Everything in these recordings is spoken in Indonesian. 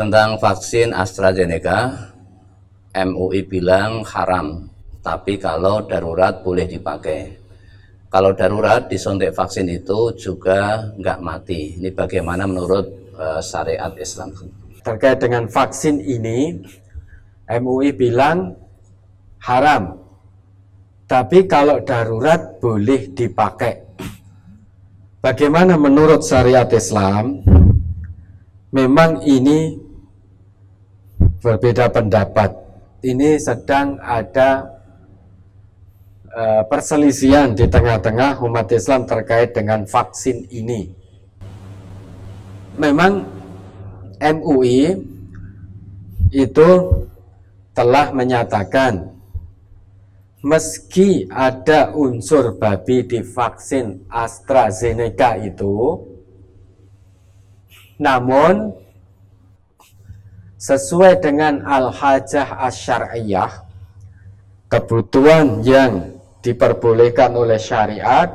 Tentang vaksin AstraZeneca, MUI bilang haram, tapi kalau darurat boleh dipakai. Kalau darurat disuntik vaksin itu juga nggak mati. Ini bagaimana menurut syariat Islam? Terkait dengan vaksin ini, MUI bilang haram, tapi kalau darurat boleh dipakai. Bagaimana menurut syariat Islam? Memang ini berbeda pendapat. Ini sedang ada perselisihan di tengah-tengah umat Islam terkait dengan vaksin ini. Memang MUI itu telah menyatakan meski ada unsur babi di vaksin AstraZeneca itu, namun sesuai dengan al-hajah asy-syar'iyyah, kebutuhan yang diperbolehkan oleh syariat,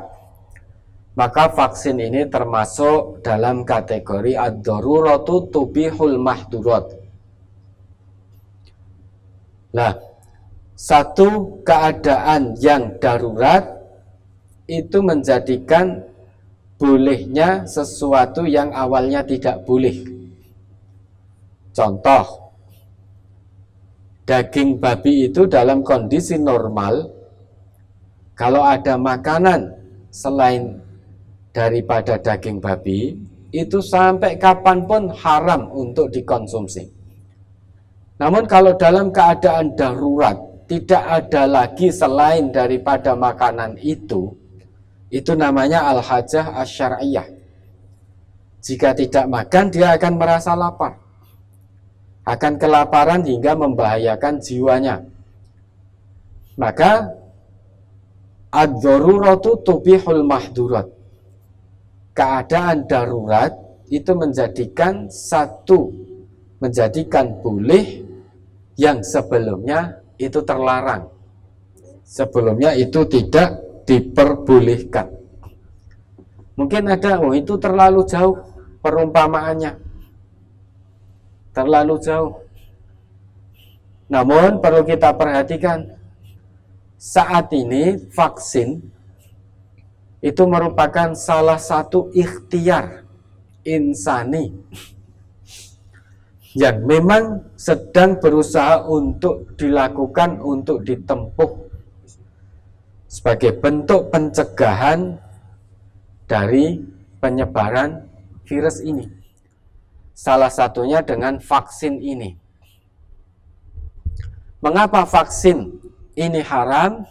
maka vaksin ini termasuk dalam kategori ad-daruratu tubihul mahdurat. Nah, satu keadaan yang darurat itu menjadikan bolehnya sesuatu yang awalnya tidak boleh. Contoh, daging babi itu dalam kondisi normal, kalau ada makanan selain daripada daging babi, itu sampai kapanpun haram untuk dikonsumsi. Namun kalau dalam keadaan darurat, tidak ada lagi selain daripada makanan itu namanya al-hajah asy-syar'iyyah. Jika tidak makan, dia akan merasa lapar, akan kelaparan hingga membahayakan jiwanya. Maka ad-daruratu tubihul mahdurat. Keadaan darurat itu menjadikan boleh yang sebelumnya itu terlarang. Sebelumnya itu tidak diperbolehkan. Mungkin ada, itu terlalu jauh perumpamaannya, terlalu jauh. Namun perlu kita perhatikan, saat ini vaksin itu merupakan salah satu ikhtiar insani yang memang sedang berusaha untuk dilakukan, untuk ditempuh sebagai bentuk pencegahan dari penyebaran virus ini. Salah satunya dengan vaksin ini. Mengapa vaksin ini haram?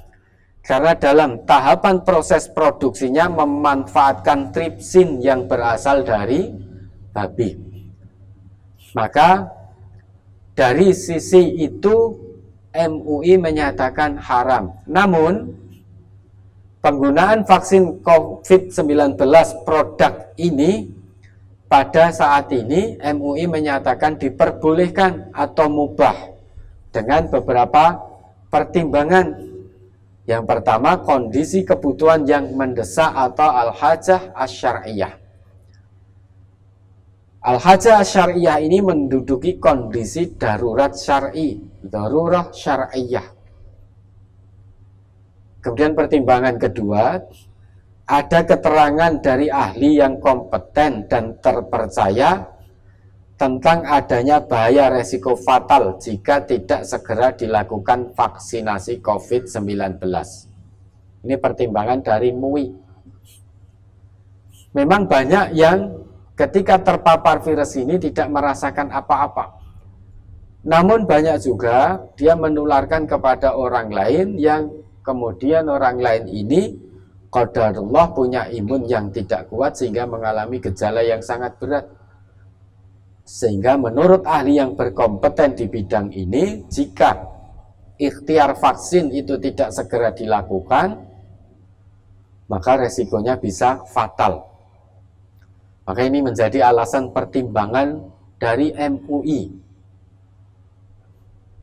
Karena dalam tahapan proses produksinya memanfaatkan tripsin yang berasal dari babi. Maka dari sisi itu MUI menyatakan haram. Namun penggunaan vaksin COVID-19 produk ini pada saat ini MUI menyatakan diperbolehkan atau mubah dengan beberapa pertimbangan. Yang pertama, kondisi kebutuhan yang mendesak atau al-hajah asy-syar'iyyah. Al-hajah asy-syar'iyyah ini menduduki kondisi darurat syar'i, darurah syar'iyyah. Kemudian pertimbangan kedua, ada keterangan dari ahli yang kompeten dan terpercaya tentang adanya bahaya resiko fatal jika tidak segera dilakukan vaksinasi COVID-19. Ini pertimbangan dari MUI. Memang banyak yang ketika terpapar virus ini tidak merasakan apa-apa. Namun banyak juga dia menularkan kepada orang lain yang kemudian orang lain ini qadarullah punya imun yang tidak kuat sehingga mengalami gejala yang sangat berat. Sehingga menurut ahli yang berkompeten di bidang ini, jika ikhtiar vaksin itu tidak segera dilakukan, maka resikonya bisa fatal. Maka ini menjadi alasan pertimbangan dari MUI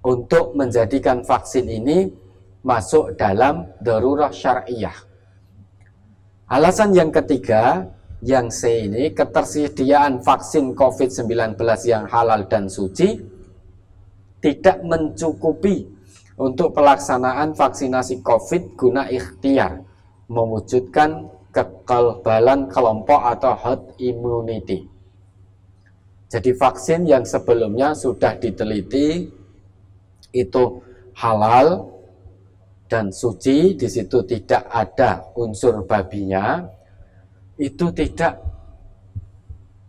untuk menjadikan vaksin ini masuk dalam darurah syar'iyyah. Alasan yang ketiga, yang C ini, ketersediaan vaksin COVID-19 yang halal dan suci tidak mencukupi untuk pelaksanaan vaksinasi COVID guna ikhtiar mewujudkan kekebalan kelompok atau herd immunity. Jadi vaksin yang sebelumnya sudah diteliti itu halal dan suci, di situ tidak ada unsur babinya, itu tidak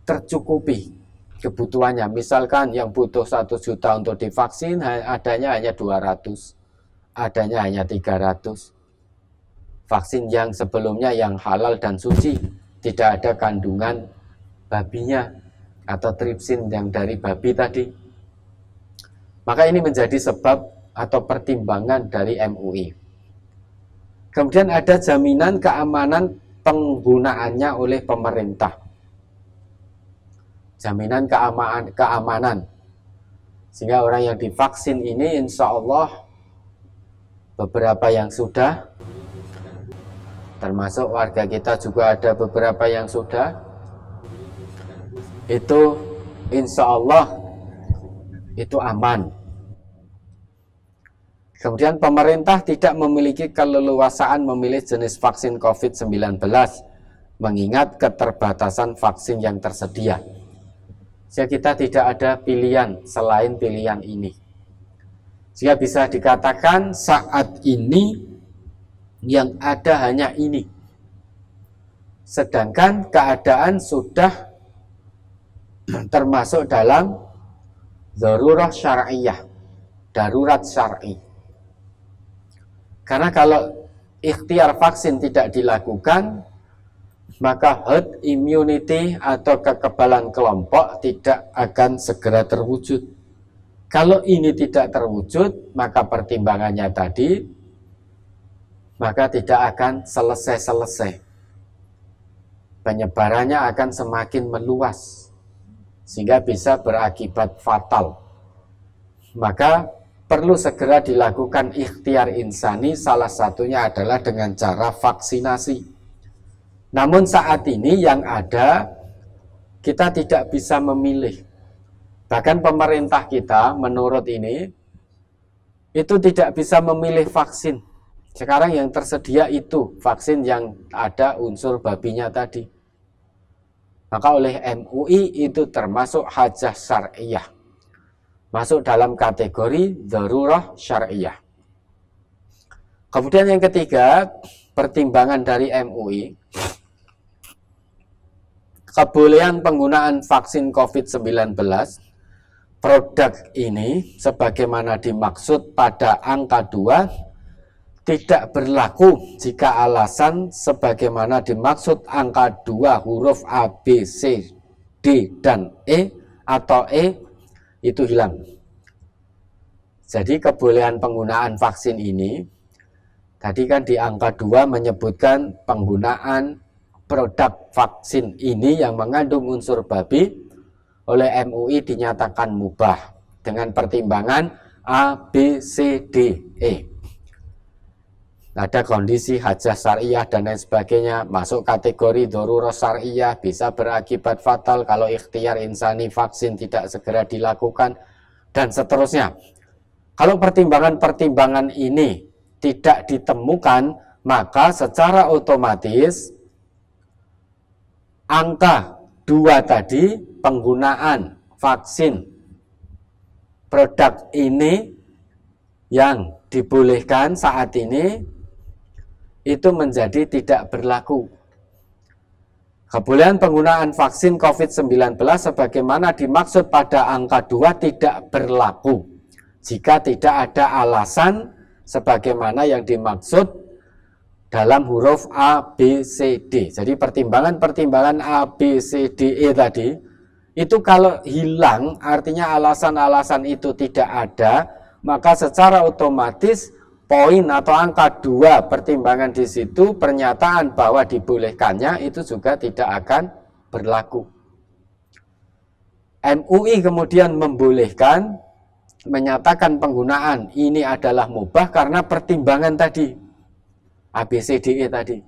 tercukupi kebutuhannya. Misalkan yang butuh 1 juta untuk divaksin, adanya hanya 200, adanya hanya 300. Vaksin yang sebelumnya yang halal dan suci, tidak ada kandungan babinya atau tripsin yang dari babi tadi. Maka ini menjadi sebab atau pertimbangan dari MUI. Kemudian ada jaminan keamanan penggunaannya oleh pemerintah. Jaminan keamanan. Sehingga orang yang divaksin ini insya Allah beberapa yang sudah, termasuk warga kita juga ada beberapa yang sudah, itu insya Allah itu aman. Kemudian pemerintah tidak memiliki keleluasaan memilih jenis vaksin COVID-19 mengingat keterbatasan vaksin yang tersedia. Sehingga kita tidak ada pilihan selain pilihan ini. Sehingga bisa dikatakan saat ini yang ada hanya ini. Sedangkan keadaan sudah termasuk dalam darurat syar'iyah, darurat syar'i. Karena kalau ikhtiar vaksin tidak dilakukan, maka herd immunity atau kekebalan kelompok tidak akan segera terwujud. Kalau ini tidak terwujud, maka pertimbangannya tadi, maka tidak akan selesai-selesai. Penyebarannya akan semakin meluas, sehingga bisa berakibat fatal. Maka perlu segera dilakukan ikhtiar insani, salah satunya adalah dengan cara vaksinasi. Namun saat ini yang ada, kita tidak bisa memilih. Bahkan pemerintah kita menurut ini, itu tidak bisa memilih vaksin. Sekarang yang tersedia itu vaksin yang ada unsur babinya tadi. Maka oleh MUI itu termasuk hajah syar'iyah, masuk dalam kategori darurah syar'iyah. Kemudian yang ketiga, pertimbangan dari MUI, kebolehan penggunaan vaksin COVID-19 produk ini sebagaimana dimaksud pada angka 2 tidak berlaku jika alasan sebagaimana dimaksud angka 2 huruf A, B, C, D, dan E atau E itu hilang. Jadi kebolehan penggunaan vaksin ini, tadi kan di angka 2 menyebutkan penggunaan produk vaksin ini yang mengandung unsur babi oleh MUI dinyatakan mubah dengan pertimbangan A, B, C, D, E. Ada kondisi hajah syariah dan lain sebagainya, masuk kategori darurah syariah, bisa berakibat fatal kalau ikhtiar insani vaksin tidak segera dilakukan, dan seterusnya. Kalau pertimbangan-pertimbangan ini tidak ditemukan, maka secara otomatis angka 2 tadi, penggunaan vaksin produk ini yang dibolehkan saat ini, itu menjadi tidak berlaku. Kebolehan penggunaan vaksin COVID-19 sebagaimana dimaksud pada angka 2 tidak berlaku jika tidak ada alasan sebagaimana yang dimaksud dalam huruf A, B, C, D. Jadi pertimbangan-pertimbangan A, B, C, D, E tadi, itu kalau hilang, artinya alasan-alasan itu tidak ada, maka secara otomatis poin atau angka 2 pertimbangan di situ, pernyataan bahwa dibolehkannya itu juga tidak akan berlaku. MUI kemudian membolehkan, menyatakan penggunaan ini adalah mubah karena pertimbangan tadi, ABCDE tadi.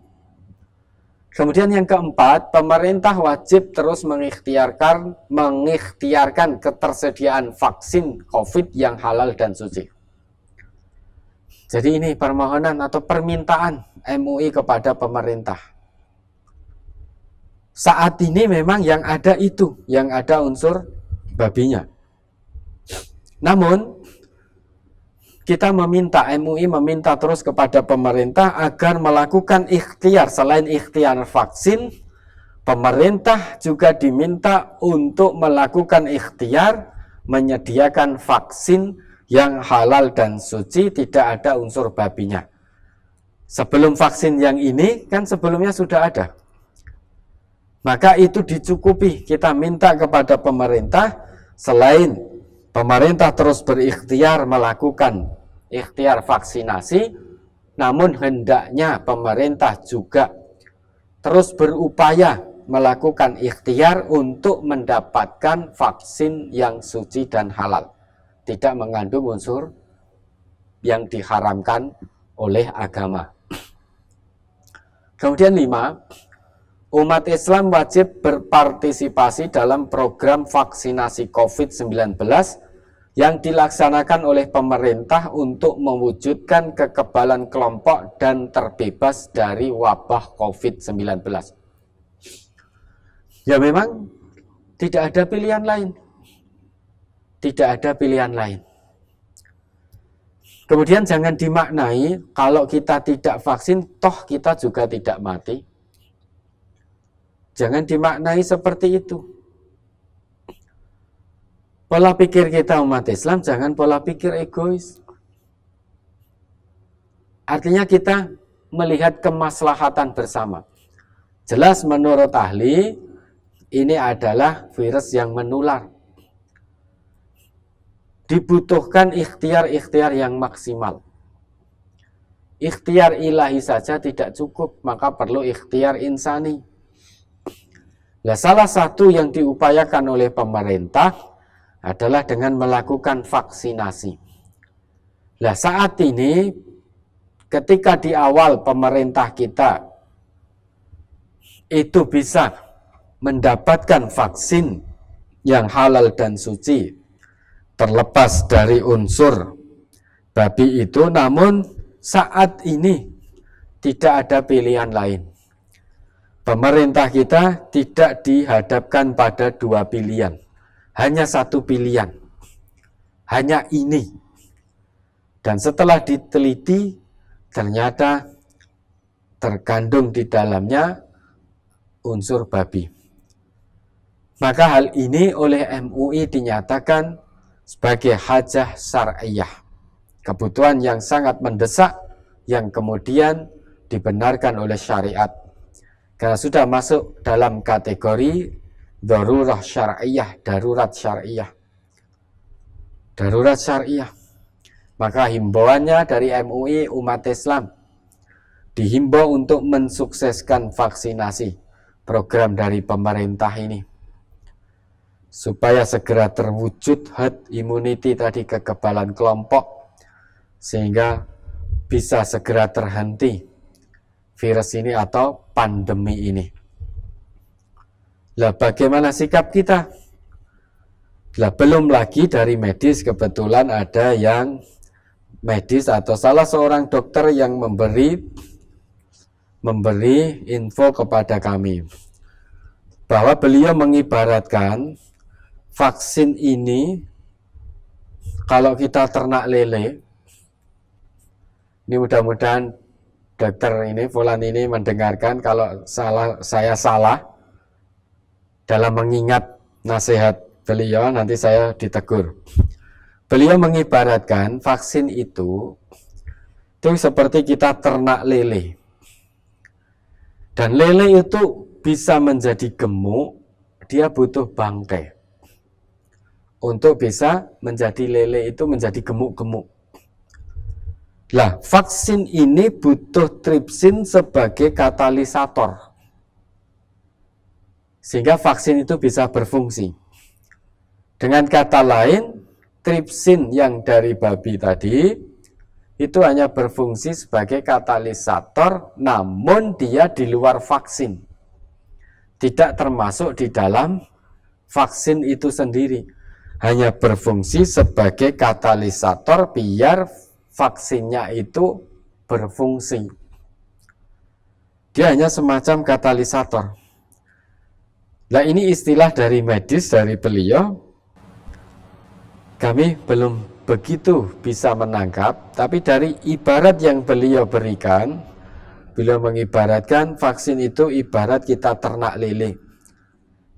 Kemudian yang keempat, pemerintah wajib terus mengikhtiarkan ketersediaan vaksin COVID yang halal dan suci. Jadi ini permohonan atau permintaan MUI kepada pemerintah. Saat ini memang yang ada itu, yang ada unsur babinya. Namun, kita MUI meminta terus kepada pemerintah agar melakukan ikhtiar. Selain ikhtiar vaksin, pemerintah juga diminta untuk melakukan ikhtiar menyediakan vaksin yang halal dan suci, tidak ada unsur babinya. Sebelum vaksin yang ini, kan sebelumnya sudah ada. Maka itu dicukupi, kita minta kepada pemerintah, selain pemerintah terus berikhtiar melakukan ikhtiar vaksinasi, namun hendaknya pemerintah juga terus berupaya melakukan ikhtiar untuk mendapatkan vaksin yang suci dan halal, tidak mengandung unsur yang diharamkan oleh agama. Kemudian 5, umat Islam wajib berpartisipasi dalam program vaksinasi COVID-19 yang dilaksanakan oleh pemerintah untuk mewujudkan kekebalan kelompok dan terbebas dari wabah COVID-19. Ya memang tidak ada pilihan lain. Tidak ada pilihan lain. Kemudian jangan dimaknai kalau kita tidak vaksin, toh kita juga tidak mati. Jangan dimaknai seperti itu. Pola pikir kita umat Islam jangan pola pikir egois. Artinya kita melihat kemaslahatan bersama. Jelas menurut ahli, ini adalah virus yang menular. Dibutuhkan ikhtiar-ikhtiar yang maksimal. Ikhtiar ilahi saja tidak cukup, maka perlu ikhtiar insani. Nah, salah satu yang diupayakan oleh pemerintah adalah dengan melakukan vaksinasi. Nah, saat ini ketika di awal pemerintah kita itu bisa mendapatkan vaksin yang halal dan suci, terlepas dari unsur babi itu, namun saat ini tidak ada pilihan lain. Pemerintah kita tidak dihadapkan pada dua pilihan, hanya satu pilihan, hanya ini. Dan setelah diteliti, ternyata terkandung di dalamnya unsur babi. Maka hal ini oleh MUI dinyatakan sebagai hajah syar'iyah, kebutuhan yang sangat mendesak yang kemudian dibenarkan oleh syariat. Karena sudah masuk dalam kategori darurah syar'iyah, darurat syar'iyah. Darurat syar'iyah. Maka himbauannya dari MUI umat Islam dihimbau untuk mensukseskan vaksinasi program dari pemerintah ini, supaya segera terwujud herd immunity tadi, kekebalan kelompok, sehingga bisa segera terhenti virus ini atau pandemi ini. Lah bagaimana sikap kita? Lah belum lagi dari medis, kebetulan ada yang medis atau salah seorang dokter yang memberi info kepada kami bahwa beliau mengibaratkan vaksin ini kalau kita ternak lele. Ini mudah-mudahan dokter ini, Fulan ini mendengarkan, kalau saya salah dalam mengingat nasihat beliau, nanti saya ditegur. Beliau mengibaratkan vaksin itu seperti kita ternak lele. Dan lele itu bisa menjadi gemuk, dia butuh bangkai. Untuk bisa menjadi lele itu menjadi gemuk-gemuk. Lah, vaksin ini butuh tripsin sebagai katalisator, sehingga vaksin itu bisa berfungsi. Dengan kata lain, tripsin yang dari babi tadi itu hanya berfungsi sebagai katalisator, namun dia di luar vaksin. tidak termasuk di dalam vaksin itu sendiri, hanya berfungsi sebagai katalisator biar vaksinnya itu berfungsi. Dia hanya semacam katalisator. Nah, ini istilah dari medis dari beliau, kami belum begitu bisa menangkap, tapi dari ibarat yang beliau berikan, beliau mengibaratkan vaksin itu ibarat kita ternak lele.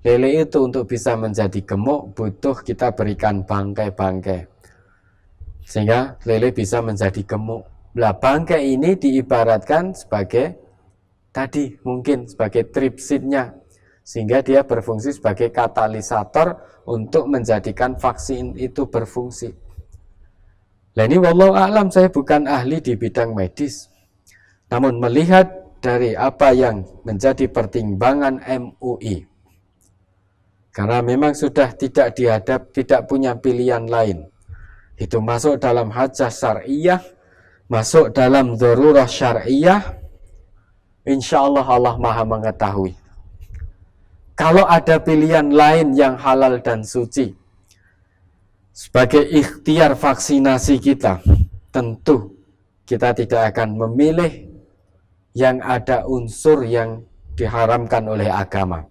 Lele itu untuk bisa menjadi gemuk butuh kita berikan bangkai-bangkai, sehingga lele bisa menjadi gemuk. Nah, bangkai ini diibaratkan sebagai tadi mungkin sebagai tripsinnya, sehingga dia berfungsi sebagai katalisator untuk menjadikan vaksin itu berfungsi. Nah, ini wallahu a'lam, saya bukan ahli di bidang medis, namun melihat dari apa yang menjadi pertimbangan MUI, karena memang sudah tidak punya pilihan lain, itu masuk dalam hajah syariah, masuk dalam darurah syariah, insya Allah Allah maha mengetahui. Kalau ada pilihan lain yang halal dan suci sebagai ikhtiar vaksinasi kita, tentu kita tidak akan memilih yang ada unsur yang diharamkan oleh agama.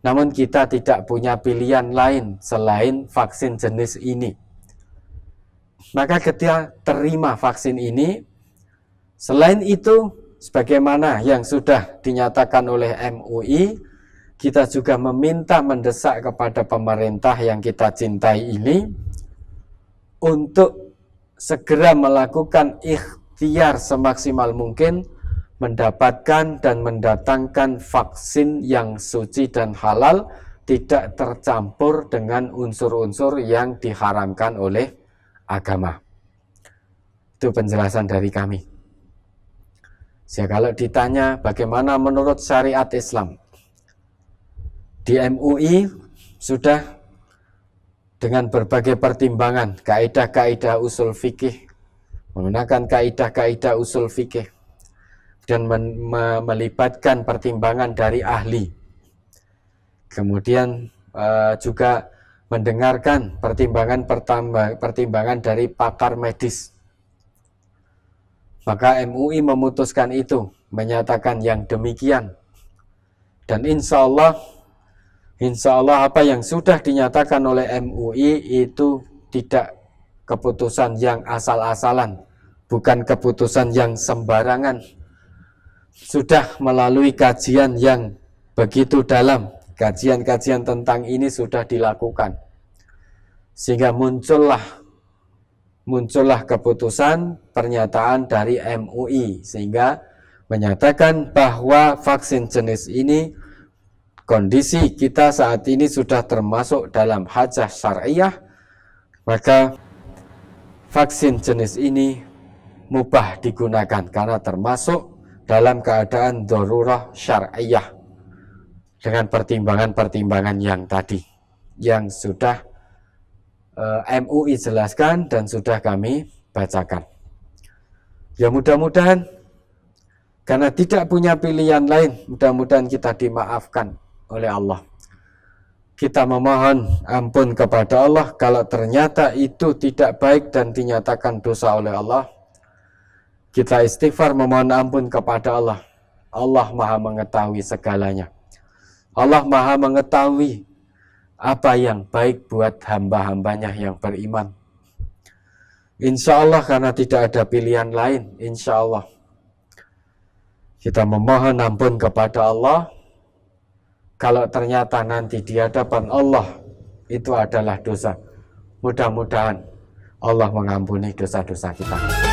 Namun kita tidak punya pilihan lain selain vaksin jenis ini. Maka ketika terima vaksin ini, selain itu, sebagaimana yang sudah dinyatakan oleh MUI, kita juga meminta mendesak kepada pemerintah yang kita cintai ini untuk segera melakukan ikhtiar semaksimal mungkin mendapatkan dan mendatangkan vaksin yang suci dan halal, tidak tercampur dengan unsur-unsur yang diharamkan oleh agama. Itu penjelasan dari kami. Ya, kalau ditanya bagaimana menurut syariat Islam, di MUI sudah dengan berbagai pertimbangan, kaidah-kaidah usul fikih, menggunakan kaidah-kaidah usul fikih, dan melibatkan pertimbangan dari ahli. Kemudian juga mendengarkan pertimbangan dari pakar medis. Maka MUI memutuskan itu, menyatakan yang demikian. Dan insya Allah apa yang sudah dinyatakan oleh MUI itu tidak keputusan yang asal-asalan, bukan keputusan yang sembarangan. Sudah melalui kajian yang begitu dalam, kajian-kajian tentang ini sudah dilakukan, sehingga muncullah keputusan pernyataan dari MUI, sehingga menyatakan bahwa vaksin jenis ini, kondisi kita saat ini sudah termasuk dalam hajah syariah, maka vaksin jenis ini mubah digunakan karena termasuk dalam keadaan darurah syariah, dengan pertimbangan-pertimbangan yang tadi, yang sudah MUI jelaskan dan sudah kami bacakan. Ya, mudah-mudahan karena tidak punya pilihan lain, mudah-mudahan kita dimaafkan oleh Allah. Kita memohon ampun kepada Allah kalau ternyata itu tidak baik dan dinyatakan dosa oleh Allah. Kita istighfar memohon ampun kepada Allah. Allah maha mengetahui segalanya. Allah maha mengetahui apa yang baik buat hamba-hambanya yang beriman. Insya Allah karena tidak ada pilihan lain, insya Allah kita memohon ampun kepada Allah. Kalau ternyata nanti di hadapan Allah itu adalah dosa, mudah-mudahan Allah mengampuni dosa-dosa kita.